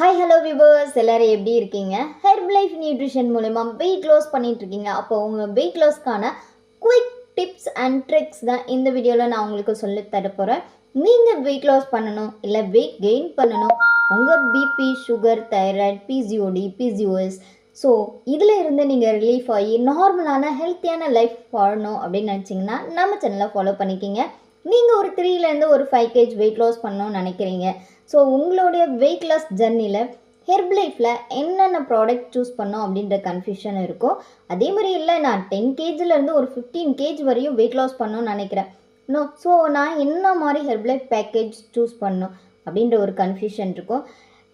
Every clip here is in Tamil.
ஹாய் ஹலோ வியூவர்ஸ் எல்லாரும் எப்படி இருக்கீங்க? ஹெர்பலைஃப் நியூட்ரிஷன் மூலமா வெயிட் லாஸ் பண்ணிட்டு இருக்கீங்க. அப்போ உங்கள் வெயிட் லாஸ்க்கான குயிக் டிப்ஸ் அண்ட் ட்ரிக்ஸ் தான் இந்த வீடியோவில் நான் உங்களுக்கு சொல்லி தர போகிறேன். நீங்கள் வெயிட் லாஸ் பண்ணணும் இல்லை வெயிட் கெயின் பண்ணணும், உங்கள் BP, sugar, thyroid, PCOD, PCOS, so இதில் இருந்து நீங்கள் ரிலீஃப் ஆகி நார்மலான ஹெல்த்தியான லைஃப் வாழணும் அப்படின்னு நினச்சிங்கன்னா நம்ம சேனலை ஃபாலோ பண்ணிக்கிங்க. நீங்கள் ஒரு 3லேருந்து ஒரு 5 kg வெயிட் லாஸ் பண்ணணும்னு நினைக்கிறீங்க. ஸோ உங்களுடைய வெயிட் லாஸ் ஜர்னியில் ஹெர்பலைஃப்பில் என்னென்ன ப்ராடக்ட் சூஸ் பண்ணோம் அப்படின்ற கன்ஃபியூஷன் இருக்கும். அதே மாதிரி இல்லை நான் 10 kgலேருந்து ஒரு 15 kg வரையும் வெயிட் லாஸ் பண்ணணும்னு நினைக்கிறேன். ஸோ நான் என்ன மாதிரி ஹெர்பலைஃப் பேக்கேஜ் சூஸ் பண்ணணும் அப்படின்ற ஒரு கன்ஃபியூஷன் இருக்கும்.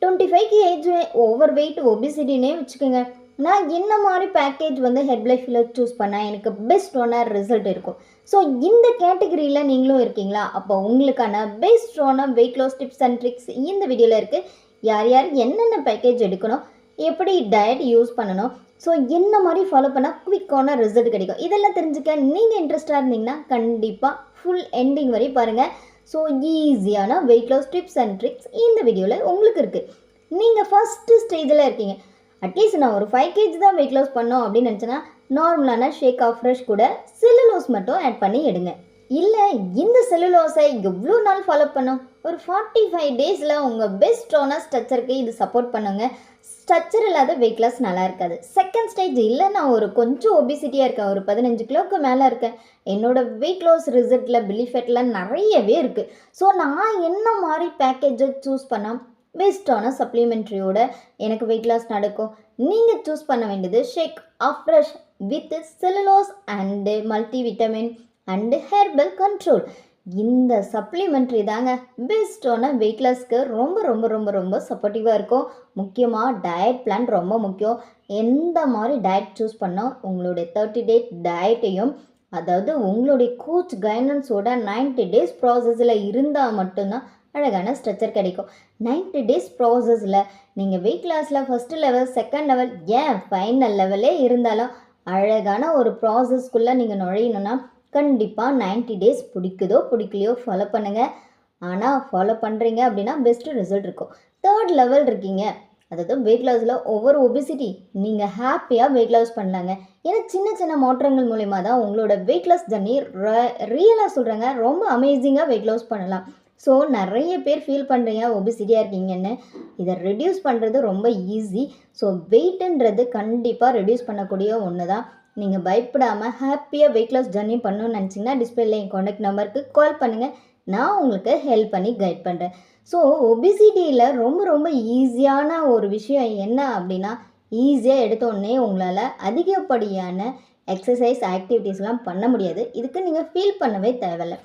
25 kg ஓவர் வெயிட் ஒபிசிட்டினே வச்சுக்கோங்க. நான் என்ன மாதிரி பேக்கேஜ் ஹெர்பலைஃப்பில் சூஸ் பண்ணால் எனக்கு பெஸ்ட்டான ரிசல்ட் இருக்கும். ஸோ இந்த கேட்டகரியில் நீங்களும் இருக்கீங்களா? அப்போ உங்களுக்கான பெஸ்ட்டான weight loss tips and tricks இந்த வீடியோவில் இருக்குது. யார் யார் என்னென்ன பேக்கேஜ் எடுக்கணும், எப்படி டயட் யூஸ் பண்ணணும், ஸோ என்ன மாதிரி ஃபாலோ பண்ணால் குவிக்கான ரிசல்ட் கிடைக்கும், இதெல்லாம் தெரிஞ்சுக்க நீங்கள் இன்ட்ரெஸ்டாக இருந்தீங்கன்னா கண்டிப்பாக ஃபுல் எண்டிங் வரை பாருங்கள். ஸோ ஈஸியான weight loss tips and tricks இந்த வீடியோவில் உங்களுக்கு இருக்குது. நீங்கள் ஃபஸ்ட்டு ஸ்டேஜில் இருக்கீங்க. அட்லீஸ்ட் நான் ஒரு 5 kg தான் வெயிட் லாஸ் பண்ணோம் அப்படின்னு நினச்சேன்னா நார்மலான ஷேக் ஆஃப் ஃப்ரெஷ் கூட செல்லுலோஸ் மட்டும் ஆட் பண்ணி எடுங்க. இல்லை இந்த செல்லுலோஸை எவ்வளோ நாள் ஃபாலோ பண்ணோம், ஒரு 45 டேஸில் உங்கள் பெஸ்ட்டான ஸ்ட்ரக்சருக்கு இது சப்போர்ட் பண்ணுங்க. ஸ்ட்ரக்சர் இல்லாத வெயிட் லாஸ் நல்லா இருக்காது. செகண்ட் ஸ்டேஜ் இல்லை நான் ஒரு கொஞ்சம் ஒபிசிட்டியாக இருக்கேன், ஒரு 15 கிலோவுக்கு மேலே இருக்கேன், என்னோடய வெயிட் லாஸ் ரிசல்ட்டில் பிலிஃபெட்லாம் நிறையவே இருக்குது. ஸோ நான் என்ன மாதிரி பேக்கேஜை சூஸ் பண்ணால் பெஸ்ட்டான சப்ளிமெண்ட்ரியோட எனக்கு வெயிட் லாஸ் நடக்கும். நீங்கள் சூஸ் பண்ண வேண்டியது shake of fresh with cellulose and multivitamin and herbal control. இந்த சப்ளிமெண்ட்ரி தாங்க பெஸ்ட்டான வெயிட் லாஸ்க்கு ரொம்ப ரொம்ப ரொம்ப ரொம்ப சப்போர்ட்டிவாக இருக்கும். முக்கியமாக டயட் பிளான் ரொம்ப முக்கியம். எந்த மாதிரி டயட் சூஸ் பண்ணோம், உங்களுடைய 30 டே டயட்டையும், அதாவது உங்களுடைய கோச் கைடன்ஸோட 90 டேஸ் ப்ராசஸில் இருந்தால் மட்டும்தான் அழகான ஸ்ட்ரக்சர் கிடைக்கும். 90 டேஸ் ப்ராசஸில் நீங்கள் வெயிட் லாஸில் ஃபஸ்ட்டு லெவல், செகண்ட் லெவல், ஏன் ஃபைனல் லெவலே இருந்தாலும் அழகான ஒரு ப்ராசஸ்க்குள்ளே நீங்கள் நுழையணுன்னா கண்டிப்பாக 90 டேஸ் பிடிக்குதோ பிடிக்கலையோ ஃபாலோ பண்ணுங்கள். ஆனால் ஃபாலோ பண்ணுறீங்க அப்படின்னா பெஸ்ட்டு ரிசல்ட் இருக்கும். தேர்ட் லெவல் இருக்கீங்க, அதாவது வெயிட் லாஸில் ஒவ்வொரு ஒபிசிட்டி நீங்கள் ஹாப்பியாக வெயிட் லாஸ் பண்ணலாங்க. ஏன்னா சின்ன சின்ன மாற்றங்கள் மூலிமா தான் உங்களோட வெயிட் லாஸ் ஜர்னி ரியலாக சொல்கிறாங்க ரொம்ப அமேசிங்காக வெயிட் லாஸ் பண்ணலாம். ஸோ நிறைய பேர் ஃபீல் பண்ணுறீங்க ஒபிசிட்டியாக இருக்கீங்கன்னு. இதை ரெடியூஸ் பண்ணுறது ரொம்ப ஈஸி. ஸோ வெயிட்டுன்றது கண்டிப்பாக ரெடியூஸ் பண்ணக்கூடிய ஒன்று தான். நீங்கள் பயப்படாமல் ஹாப்பியாக வெயிட் லாஸ் ஜர்னி பண்ணணும்னு நினச்சிங்கன்னா டிஸ்பிளேல என் காண்டாக்ட் நம்பருக்கு கால் பண்ணுங்கள், நான் உங்களுக்கு ஹெல்ப் பண்ணி கைட் பண்ணுறேன். ஸோ ஒபிசிட்டியில் ரொம்ப ரொம்ப ஈஸியான ஒரு விஷயம் என்ன அப்படின்னா, ஈஸியாக எடுத்தோடனே உங்களால் அதிகப்படியான எக்ஸசைஸ் ஆக்டிவிட்டீஸ்லாம் பண்ண முடியாது. இதுக்கு நீங்கள் ஃபீல் பண்ணவே தேவையில்லை.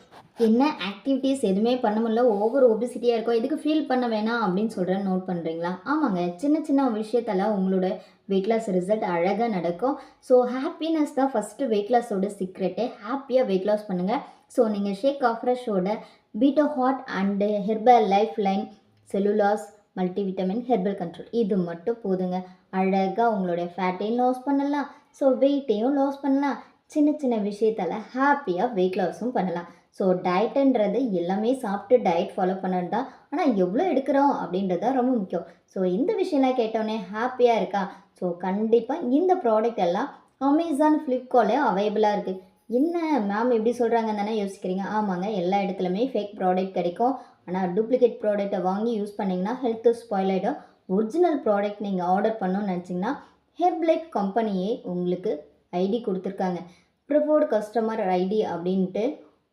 என்ன ஆக்டிவிட்டீஸ் எதுவுமே பண்ண முடியல, ஓவர் ஒபிசிட்டியாக இருக்கும், இதுக்கு ஃபீல் பண்ண வேணாம் அப்படின்னு சொல்கிறேன். நோட் பண்ணுறீங்களா? ஆமாங்க, சின்ன சின்ன விஷயத்தில் உங்களோட வெயிட் லாஸ் ரிசல்ட் அழகாக நடக்கும். ஸோ ஹாப்பினஸ் தான் ஃபஸ்ட்டு வெயிட் லாஸோட சீக்ரெட்டே. ஹாப்பியாக வெயிட் லாஸ் பண்ணுங்கள். ஸோ நீங்கள் ஷேக் ஆஃப் ஃப்ரெஷோட beta heart and herbal life line cellulose multivitamin herbal control இது மட்டும் போதுங்க. அழகாக உங்களுடைய ஃபேட்டையும் லாஸ் பண்ணலாம், ஸோ வெயிட்டையும் லாஸ் பண்ணலாம். சின்ன சின்ன விஷயத்தில் ஹாப்பியாக வெயிட் லாஸும் பண்ணலாம். ஸோ டயட்டுன்றது எல்லாமே சாப்பிட்டு டயட் ஃபாலோ பண்ணது தான், ஆனால் எவ்வளோ எடுக்கிறோம் அப்படின்றது தான் ரொம்ப முக்கியம். ஸோ இந்த விஷயம்லாம் கேட்டோன்னே ஹாப்பியாக இருக்கா? ஸோ கண்டிப்பாக இந்த ப்ராடக்ட் எல்லாம் அமேசான், ஃப்ளிப்கார்ட்லேயும் அவைலபிளாக இருக்குது. என்ன மேம் எப்படி சொல்கிறாங்க தானே யோசிக்கிறீங்க? ஆமாங்க, எல்லா இடத்துலையுமே ஃபேக் ப்ராடக்ட் கிடைக்கும். ஆனால் டூப்ளிகேட் ப்ராடக்ட்டை வாங்கி யூஸ் பண்ணிங்கன்னா ஹெல்த்து ஸ்பாயில் ஆகிடும். ஒரிஜினல் ப்ராடக்ட் நீங்கள் ஆர்டர் பண்ணணும்னு நினச்சிங்கன்னா ஹெர்பலைஃப் கம்பெனியே உங்களுக்கு ஐடி கொடுத்துருக்காங்க, ப்ரிஃபர்ட் கஸ்டமர் ஐடி அப்படின்ட்டு.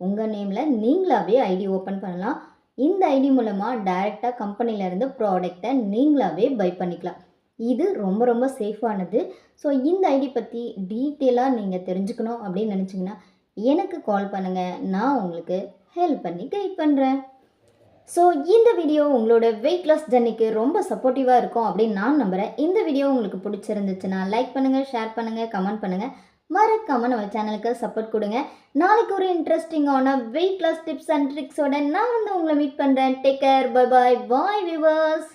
உங்கள் நேமில் நீங்களாகவே ஐடி ஓப்பன் பண்ணலாம். இந்த ஐடி மூலமாக டைரெக்டாக கம்பெனிலேருந்து ப்ராடக்டை நீங்களாகவே பை பண்ணிக்கலாம். இது ரொம்ப ரொம்ப சேஃபானது. ஸோ இந்த ஐடி பற்றி டீட்டெயிலாக நீங்கள் தெரிஞ்சுக்கணும் அப்படின்னு நினச்சிங்கன்னா எனக்கு கால் பண்ணுங்கள், நான் உங்களுக்கு ஹெல்ப் பண்ணி கைட் பண்ணுறேன். ஸோ இந்த வீடியோ உங்களோட வெயிட் லாஸ் ஜர்னிக்கு ரொம்ப சப்போர்ட்டிவாக இருக்கும் அப்படின்னு நான் நம்புகிறேன். இந்த வீடியோ உங்களுக்கு பிடிச்சிருந்துச்சுன்னா லைக் பண்ணுங்கள், ஷேர் பண்ணுங்கள், கமெண்ட் பண்ணுங்கள். மறக்காமல் நம்ம சேனலுக்கு சப்போர்ட் கொடுங்க. நாளைக்கு ஒரு இன்ட்ரெஸ்டிங்கான வெயிட் லாஸ் டிப்ஸ் அண்ட் ட்ரிக்ஸோட நான் உங்களை மீட் பண்ணுறேன். டேக் கேர், பை பாய், பாய் வியூவர்ஸ்.